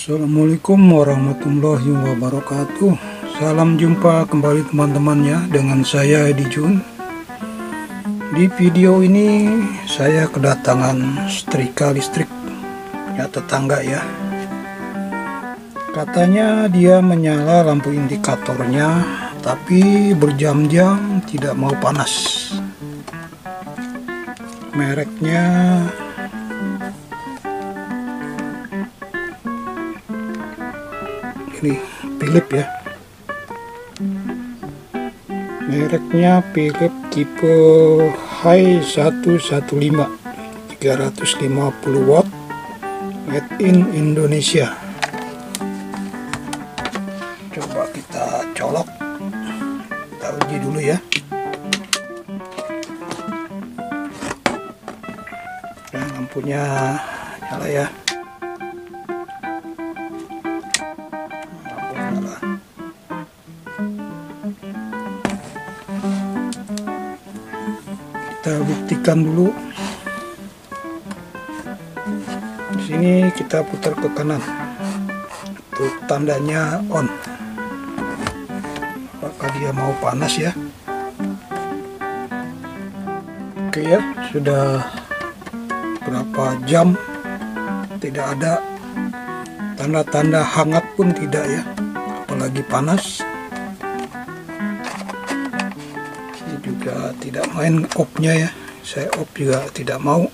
Assalamualaikum warahmatullahi wabarakatuh. Salam jumpa kembali teman-teman ya, dengan saya Edi Jun. Di video ini saya kedatangan setrika listrik ya, tetangga ya. Katanya dia menyala lampu indikatornya tapi berjam-jam tidak mau panas. Mereknya ini Philips ya, mereknya Philips tipe High 115 350 watt, made in Indonesia. Coba kita colok, kita uji dulu ya. Nah, lampunya nyala ya. Kita buktikan dulu. Di sini kita putar ke kanan. Itu tandanya on. Apakah dia mau panas ya? Oke ya, sudah berapa jam tidak ada tanda-tanda hangat pun tidak ya, apalagi panas. Juga tidak main off-nya ya, saya off juga tidak mau.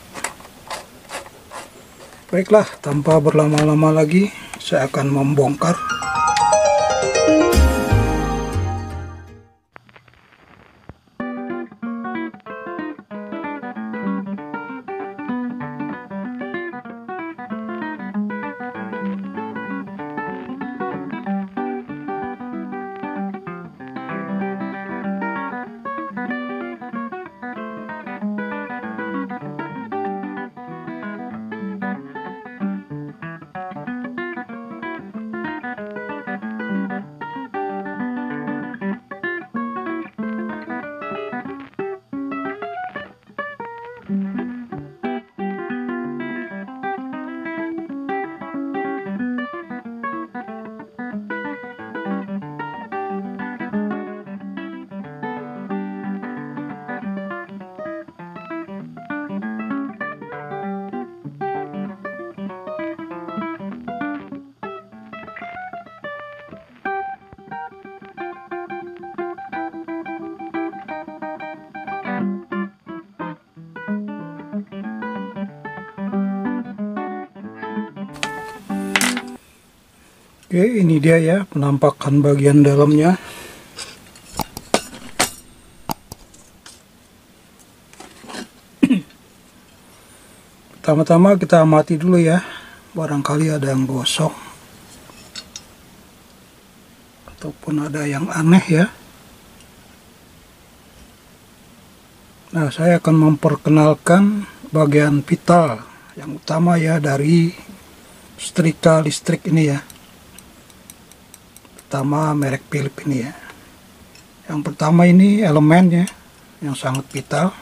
Baiklah, tanpa berlama-lama lagi saya akan membongkar. Oke, ini dia ya penampakan bagian dalamnya. Pertama-tama kita amati dulu ya, barangkali ada yang gosong ataupun ada yang aneh ya. Nah, saya akan memperkenalkan bagian vital yang utama ya dari setrika listrik ini ya. Pertama merek Philips ini ya. Yang pertama ini elemennya yang sangat vital.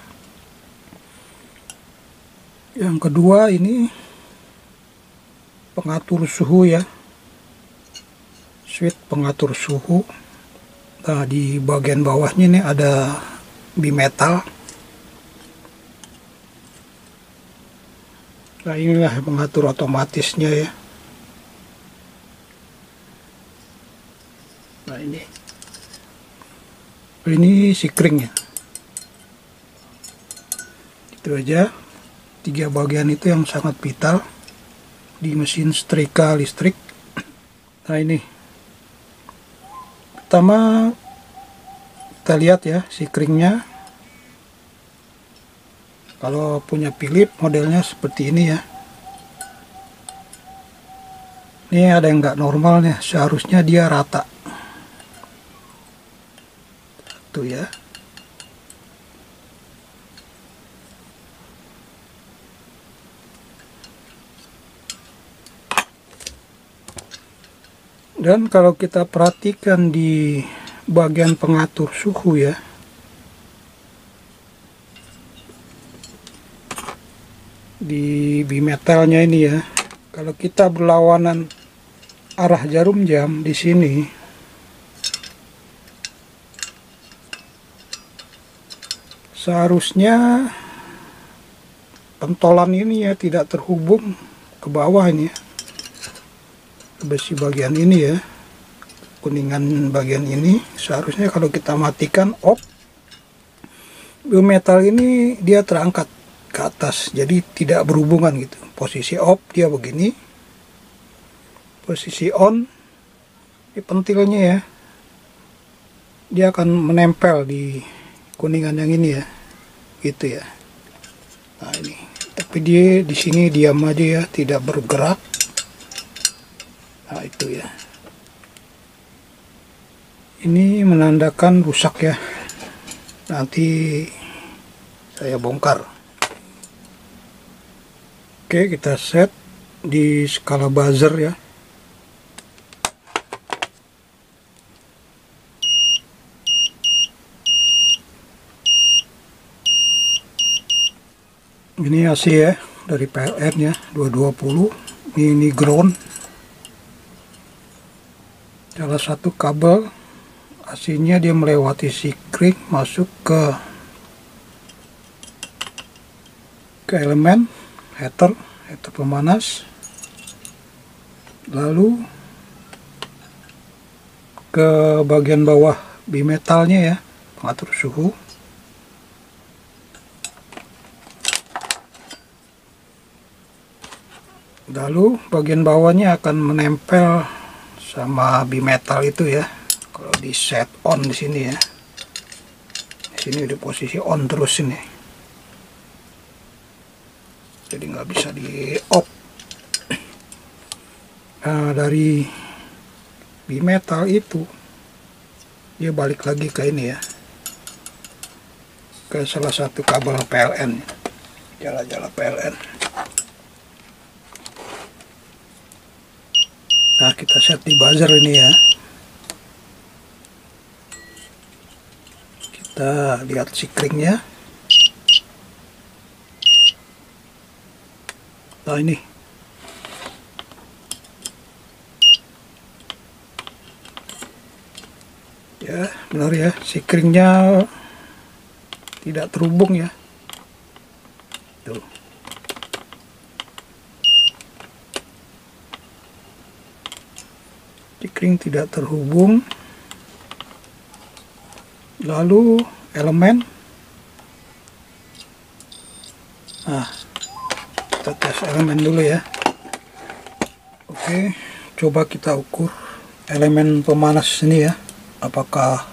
Yang kedua ini pengatur suhu ya, switch pengatur suhu. Nah, di bagian bawahnya ini ada bimetal. Nah, inilah pengatur otomatisnya ya. Nah, ini sikring ya. Itu aja, tiga bagian itu yang sangat vital di mesin setrika listrik. Nah, ini pertama kita lihat ya sikringnya. Kalau punya Philips modelnya seperti ini ya. Ini ada yang nggak normalnya, seharusnya dia rata. Tuh ya. Dan kalau kita perhatikan di bagian pengatur suhu ya, di bimetalnya ini ya, kalau kita berlawanan arah jarum jam di sini seharusnya pentolan ini ya tidak terhubung ke bawah ini ya, besi bagian ini ya, kuningan bagian ini. Seharusnya kalau kita matikan off, biometal ini dia terangkat ke atas, jadi tidak berhubungan gitu. Posisi off dia begini, posisi on di pentilnya ya, dia akan menempel di kuningan yang ini ya, gitu ya. Nah ini, tapi dia di sini diam aja ya, tidak bergerak. Nah itu ya, ini menandakan rusak ya. Nanti saya bongkar. Oke, kita set di skala buzzer ya. Ini AC ya, dari PLN ya, 220. Ini ground. Salah satu kabel AC-nya dia melewati sikring masuk ke elemen heater pemanas, lalu ke bagian bawah bimetalnya ya, pengatur suhu. Lalu bagian bawahnya akan menempel sama bimetal itu ya. Kalau di set on di sini ya, di sini di posisi on terus ini, jadi nggak bisa di off. Nah, dari bimetal itu dia balik lagi ke ini ya, ke salah satu kabel PLN, jala-jala PLN. Nah, kita set di buzzer ini ya. Kita lihat sikringnya. Nah ini, ya benar ya, sikringnya tidak terhubung ya. Tuh. Sikring tidak terhubung. Lalu elemen, nah kita tes elemen dulu ya. Oke, coba kita ukur elemen pemanas ini ya, apakah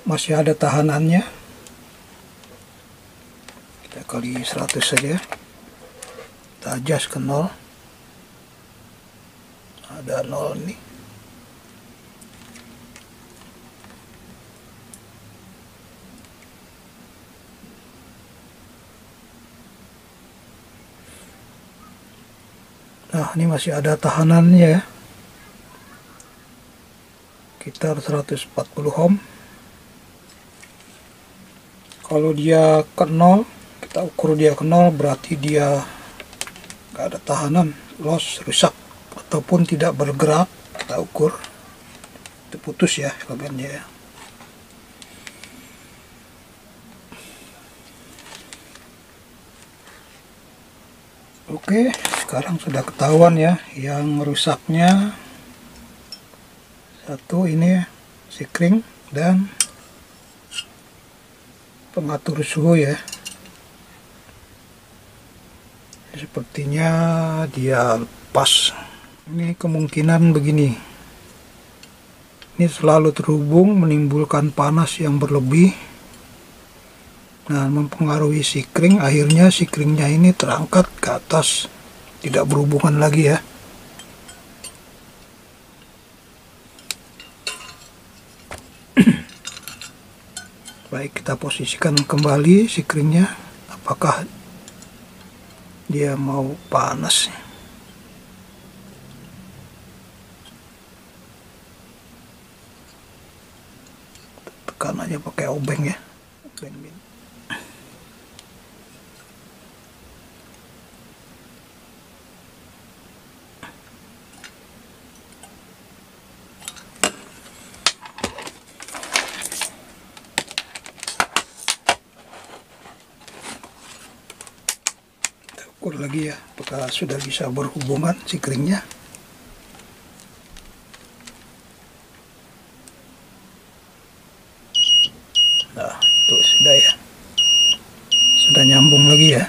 masih ada tahanannya. Kita kali 100 saja, kita adjust ke 0. Ada 0 nih. Nah, ini masih ada tahanannya ya, sekitar 140 ohm. Kalau dia ke 0, kita ukur dia ke 0, berarti dia nggak ada tahanan, loss, rusak, ataupun tidak bergerak. Kita ukur itu putus ya elemennya ya. Oke, sekarang sudah ketahuan ya, yang rusaknya satu ini sikring dan pengatur suhu ya. Sepertinya dia lepas. Ini kemungkinan begini, ini selalu terhubung, menimbulkan panas yang berlebih. Nah, mempengaruhi sikring, akhirnya sikringnya ini terangkat ke atas, tidak berhubungan lagi ya. Baik, kita posisikan kembali sikringnya, apakah dia mau panas. Tekan aja pakai obeng ya, obeng min. ukur lagi ya, apakah sudah bisa berhubungan si keringnya. Nah, itu sudah ya, sudah nyambung lagi ya.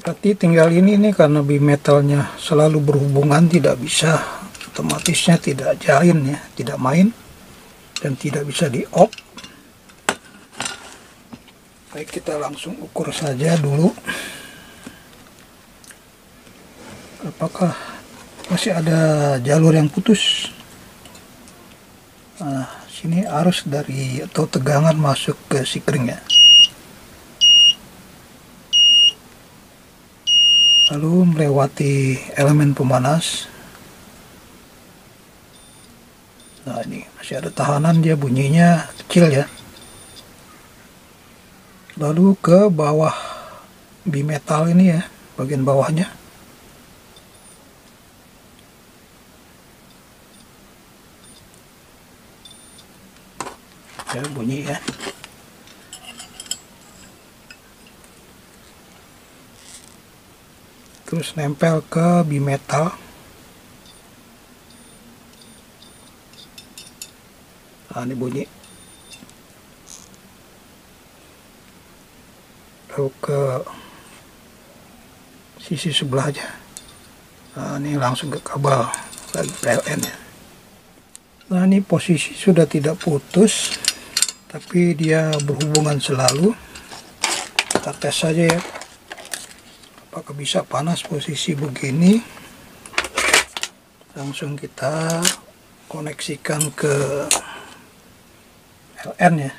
Berarti tinggal ini nih, karena bimetalnya selalu berhubungan, tidak bisa, otomatisnya tidak jalin ya, tidak main dan tidak bisa di off. Baik, kita langsung ukur saja dulu apakah masih ada jalur yang putus. Nah, sini arus dari atau tegangan masuk ke si keringnya, lalu melewati elemen pemanas. Nah, ini masih ada tahanan, dia bunyinya kecil ya. Lalu ke bawah bimetal ini ya, bagian bawahnya. Ya, bunyi ya. Terus nempel ke bimetal. Nah, ini bunyi. Lalu ke sisi sebelahnya. Nah, ini langsung ke kabel lagi PLN ya. Nah, ini posisi sudah tidak putus, tapi dia berhubungan selalu. Kita tes saja ya, apakah bisa panas posisi begini. Langsung kita koneksikan ke LN ya.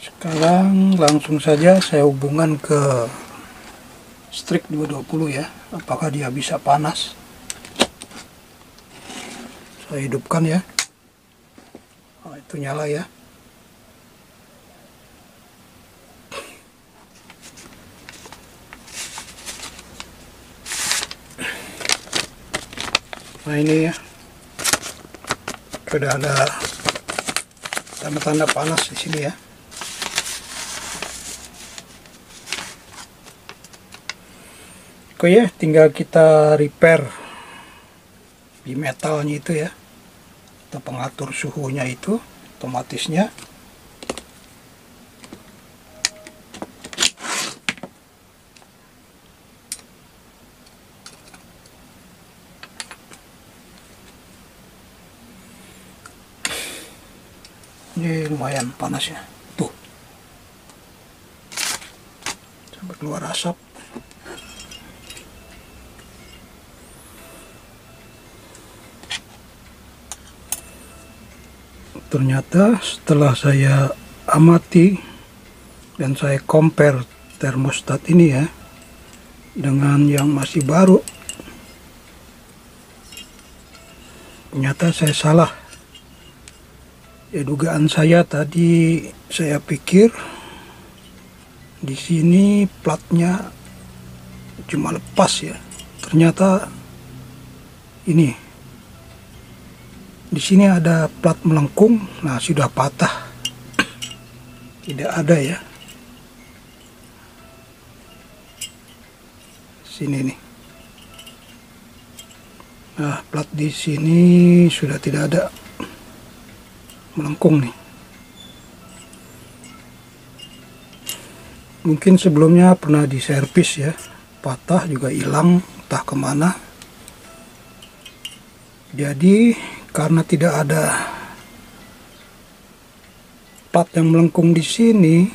Sekarang langsung saja saya hubungan ke strik 220 ya, apakah dia bisa panas. Saya hidupkan ya. Nah, itu nyala ya. Nah, ini ya, sudah ada tanda-tanda panas di sini ya. Oke ya, tinggal kita repair bimetalnya itu ya, atau pengatur suhunya itu, otomatisnya. Ini lumayan panasnya, tuh sampai keluar asap. Ternyata setelah saya amati dan saya compare termostat ini ya dengan yang masih baru, ternyata saya salah. Ya, dugaan saya tadi, saya pikir di sini platnya cuma lepas ya. Ternyata ini di sini ada plat melengkung. Nah, sudah patah. Tidak ada ya. Sini nih. Nah, plat di sini sudah tidak ada melengkung nih. Mungkin sebelumnya pernah diservis ya, patah juga hilang, entah kemana. Jadi karena tidak ada plat yang melengkung di sini,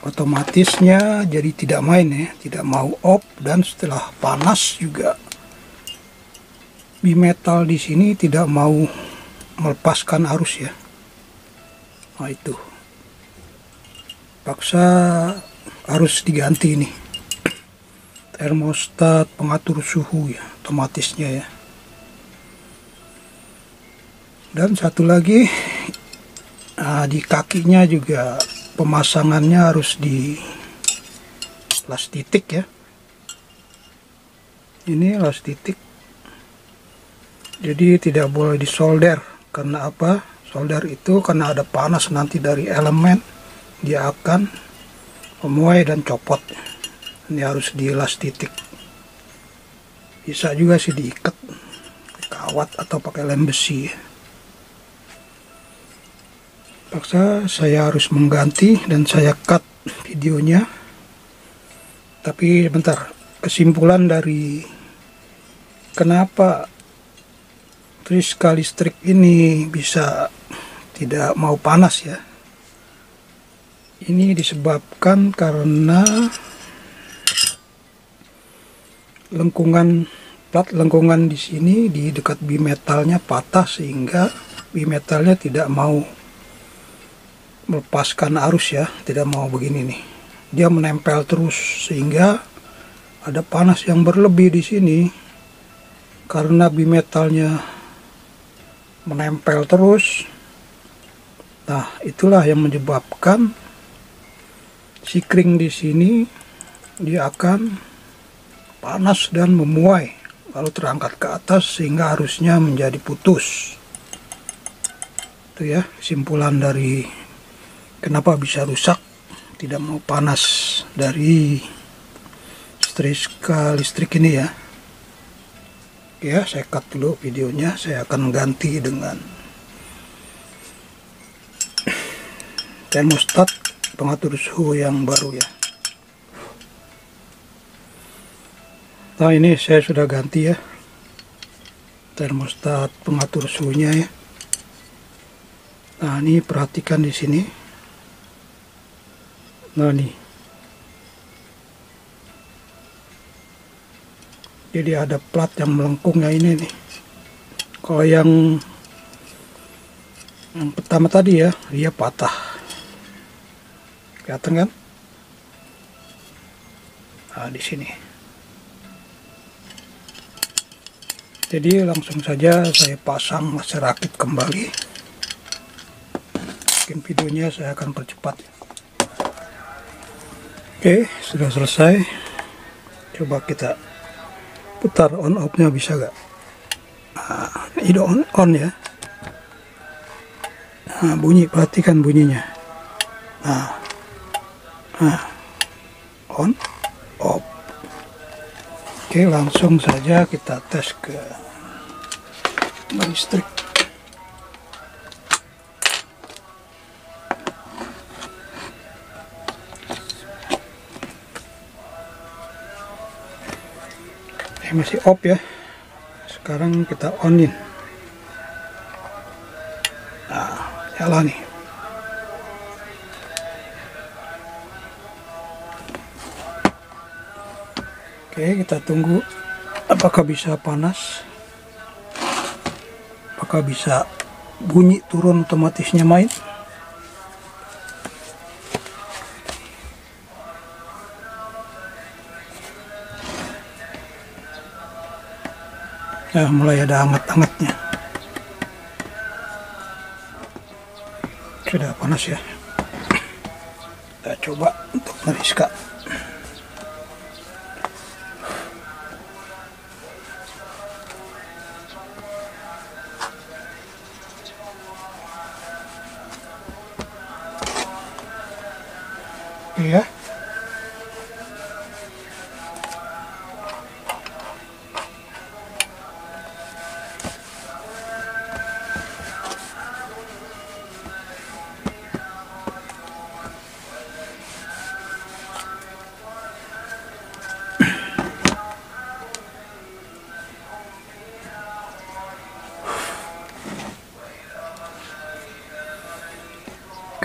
otomatisnya jadi tidak main ya, tidak mau off. Dan setelah panas juga bimetal di sini tidak mau melepaskan arus ya. Nah, itu paksa harus diganti nih termostat pengatur suhu ya, otomatisnya ya. Dan satu lagi, di kakinya juga pemasangannya harus di las titik ya. Ini las titik, jadi tidak boleh disolder Karena apa? Solder itu karena ada panas nanti dari elemen, dia akan memuai dan copot. Ini harus dilas titik. Bisa juga sih diikat kawat atau pakai lem besi. Paksa saya harus mengganti dan saya cut videonya. Tapi bentar, kesimpulan dari kenapa friska listrik ini bisa tidak mau panas ya. Ini disebabkan karena plat lengkungan di sini di dekat bimetalnya patah, sehingga bimetalnya tidak mau melepaskan arus ya, tidak mau begini nih. Dia menempel terus sehingga ada panas yang berlebih di sini karena bimetalnya menempel terus. Nah, itulah yang menyebabkan sikring di sini dia akan panas dan memuai lalu terangkat ke atas sehingga arusnya menjadi putus. Itu ya kesimpulan dari kenapa bisa rusak, tidak mau panas dari friska listrik ini ya. Ya, saya cut dulu videonya, saya akan ganti dengan termostat pengatur suhu yang baru ya. Nah, ini saya sudah ganti ya termostat pengatur suhunya ya. Nah, ini perhatikan di sini. Nah, nih. Jadi ada plat yang melengkungnya ini nih. Kalau yang pertama tadi ya, dia patah. Kelihatan kan? Nah, di sini. Jadi langsung saja saya pasang, saya rakit kembali. Mungkin videonya saya akan percepat. Oke, sudah selesai. Coba kita putar on off nya, bisa gak? Nah, ini on ya. Nah, bunyi, perhatikan bunyinya. Nah, on off. Oke, langsung saja kita tes ke listrik. Masih off ya. Sekarang kita onin. Nah, nyala nih. Oke, kita tunggu apakah bisa panas, apakah bisa bunyi turun otomatisnya main. Nah, mulai ada hangat-hangatnya. Sudah panas ya. Kita coba untuk meriska. Iya.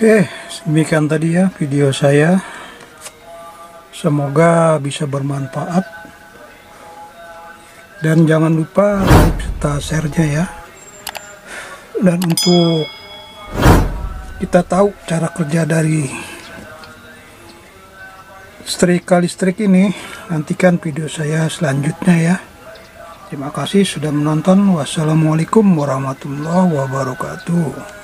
Oke, demikian tadi ya video saya. Semoga bisa bermanfaat. Dan jangan lupa like serta share-nya ya. Dan untuk kita tahu cara kerja dari setrika listrik ini, nantikan video saya selanjutnya ya. Terima kasih sudah menonton. Wassalamualaikum warahmatullahi wabarakatuh.